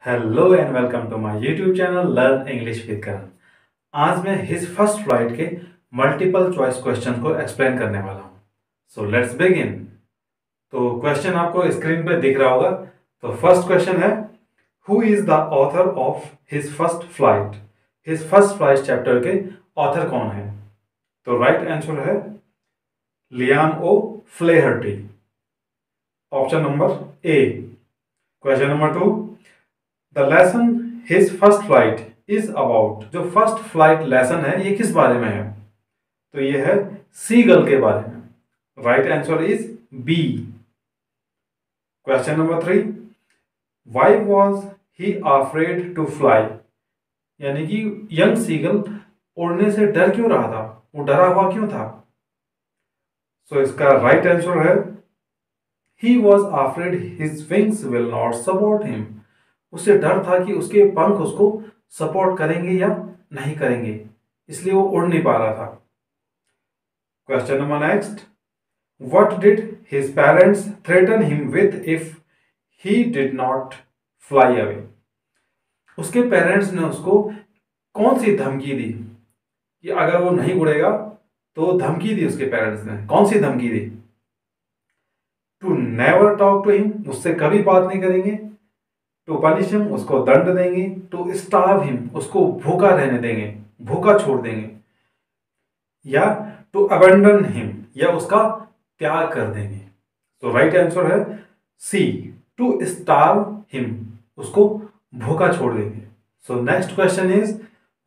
Hello and welcome to my YouTube channel learn English with Karan. आज मैं his first flight के multiple choice question को explain करने वाला हूँ। So let's begin. तो क्वेश्चन आपको स्क्रीन पे दिख रहा होगा। तो फर्स्ट क्वेश्चन है, who is the author of his first flight. His first flight chapter के ऑथर कौन है? तो राइट आंसर है Liam O'Flaherty, option number A. Question number 2, the lesson his first flight is about. जो first flight lesson है ये किस बारे में है? तो ये है सीगल के बारे में। Right answer is B. Question number 3, why was he afraid to fly. यानी कि यंग सीगल उड़ने से डर क्यों रहा था, वो डरा हुआ क्यों था? सो इसका राइट आंसर है he was afraid his wings will not support him. उसे डर था कि उसके पंख उसको सपोर्ट करेंगे या नहीं करेंगे, इसलिए वो उड़ नहीं पा रहा था। Question number next, what did his parents threaten him with if he did not fly away. उसके पेरेंट्स ने उसको कौन सी धमकी दी कि अगर वो नहीं उड़ेगा तो धमकी दी उसके पेरेंट्स ने। कौन सी धमकी दी? To never talk to him, उससे कभी बात नहीं करेंगे। टू पनिश हिम, उसको दंड देंगे। टू स्टार्व हिम, उसको भूखा रहने देंगे, भूखा छोड़ देंगे। या टू अबंडन हिम, या उसका त्याग कर देंगे। तो राइट आंसर है सी, टू स्टार्व हिम, उसको भूखा छोड़ देंगे। So next question is,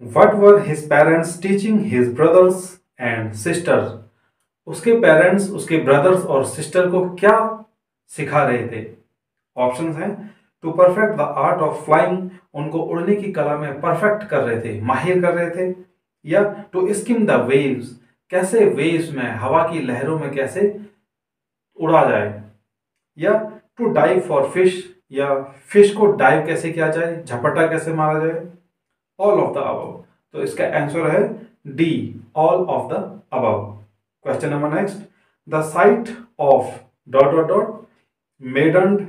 what were his parents teaching his brothers and sisters. उसके पेरेंट्स उसके ब्रदर्स और सिस्टर को क्या सिखा रहे थे? ऑप्शंस हैं, to perfect the art of flying, उनको उड़ने की कला में परफेक्ट कर रहे थे, माहिर कर रहे थे। या टू स्किम द वेव्स, कैसे वेव्स में, हवा की लहरों में कैसे उड़ा जाए। या टू डाइव फॉर फिश, या फिश को डाइव कैसे किया जाए, झपट्टा कैसे मारा जाए। All of the above. तो इसका आंसर है D, all of the above. Question number next, the sight of dot dot dot maddened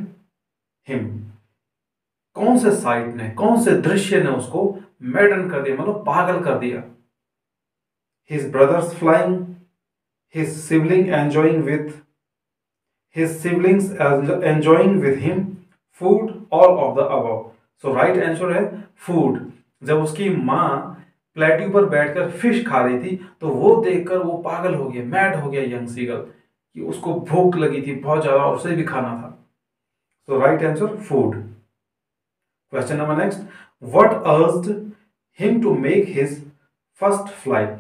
him. कौन से साइट ने, कौन से दृश्य ने उसको मेडन कर दिया, मतलब पागल कर दिया? His brothers flying, his sibling enjoying with, his siblings enjoying with him, food, all of the above. So right answer है फूड। जब उसकी माँ प्लेट्यू पर बैठकर फिश खा रही थी तो वो देखकर वो पागल हो गया, मैड हो गया यंग सीगल, कि उसको भूख लगी थी बहुत ज्यादा और उसे भी खाना था। So right answer food. Question number next, what urged him to make his first flight.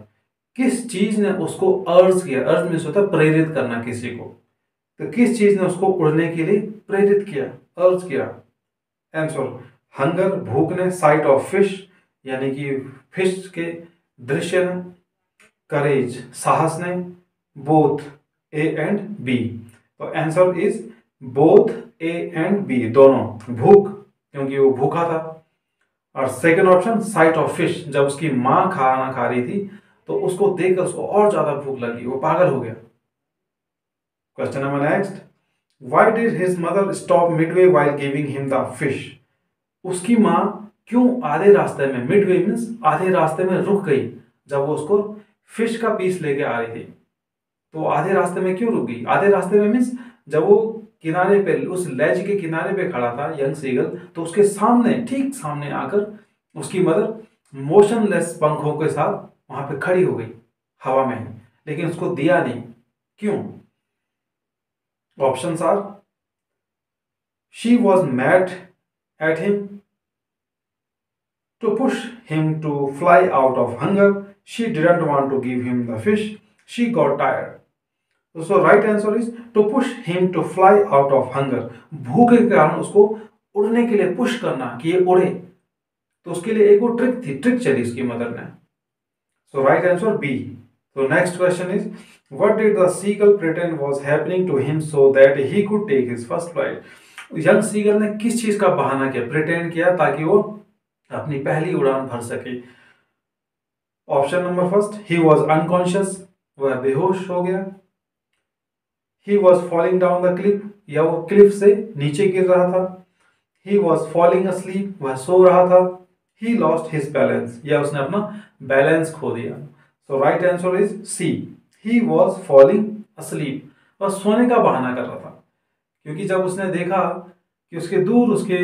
किस चीज ने उसको अर्ज किया? अर्ज मीन्स होता है प्रेरित करना किसी को। तो किस चीज ने उसको उड़ने के लिए प्रेरित किया, अर्ज किया? आंसर, हंगर, भूख ने। साइट ऑफ फिश, यानी कि फिश के दृश्य ने। करेज, साहस ने। Both, A and B. तो answer is both A and B, दोनों। भूख, क्योंकि वो भूखा था। और second option sight of fish, जब उसकी मां खाना खा रही थी तो उसको देखकर उसको और ज्यादा भूख लगी, वो पागल हो गया। Question number next, why did his mother stop Midway while giving him the fish. उसकी मां क्यों आधे रास्ते में, मिडवे मीन्स आधे रास्ते में रुक गई जब वो उसको फिश का पीस लेके आ रही थी? तो आधे रास्ते में क्यों रुक गई? आधे रास्ते में मीन्स जब वो किनारे पे, उस लेज के किनारे पे खड़ा था यंग सीगल, तो उसके सामने, ठीक सामने आकर उसकी मदर मोशनलेस पंखों के साथ वहां पे खड़ी हो गई हवा में ही, लेकिन उसको दिया नहीं। क्यों? Options are, she was mad at him, to push him to fly out of hunger, she didn't want to give him the fish, she got tired. So right answer is to push him to fly out of hunger. भूख के कारण उसको उड़ने के लिए push करना कि ये उड़े, तो उसके लिए एक वो ट्रिक थी, ट्रिक चली उसकी मदर ने। So right answer B. So next question is, what did the seagull pretend was happening to him so that he could take his first flight? Young seagull ने किस चीज का बहाना किया, प्रिटेंड किया, ताकि वो अपनी पहली उड़ान भर सके? Option number first, he was unconscious, वह बेहोश हो गया। ही was falling down the Cliff, या वो क्लिफ से नीचे गिर रहा था। ही वॉज फॉलिंग asleep, वह सो रहा था। ही लॉस्ट हिज बैलेंस, या उसने अपना बैलेंस खो दिया। So right answer is C, he was falling asleep, वह सोने का बहाना कर रहा था। क्योंकि जब उसने देखा कि उसके दूर उसके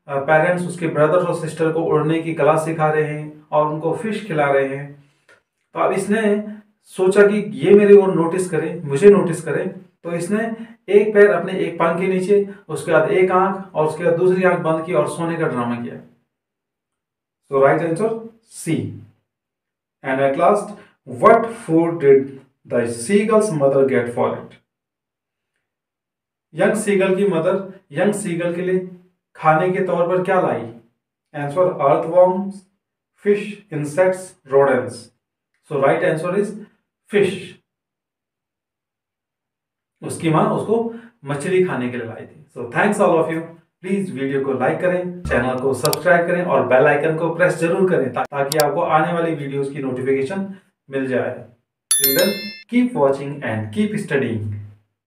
पेरेंट्स उसके ब्रदर और सिस्टर को उड़ने की कला सिखा रहे हैं और उनको फिश खिला रहे हैं, तो अब इसने सोचा कि ये मेरे को नोटिस करें, मुझे नोटिस करें, तो इसने एक पैर अपने एक पंख के नीचे, उसके बाद एक आंख और उसके बाद दूसरी आंख बंद की और सोने का ड्रामा किया। So right answer C. And at last, what food did the seagull's mother get for it? Young seagull की मदर यंग सीगल के लिए खाने के तौर पर क्या लाई? Answer earthworms, fish, insects, rodents. So right answer is fish. उसकी मां उसको मछली खाने के लिए लाई थी। So thanks all of you. Please video को लाइक करें, चैनल को सब्सक्राइब करें और बेल आइकन को प्रेस जरूर करें ताकि आपको आने वाली वीडियोस की नोटिफिकेशन मिल जाए। Till then keep watching and keep studying.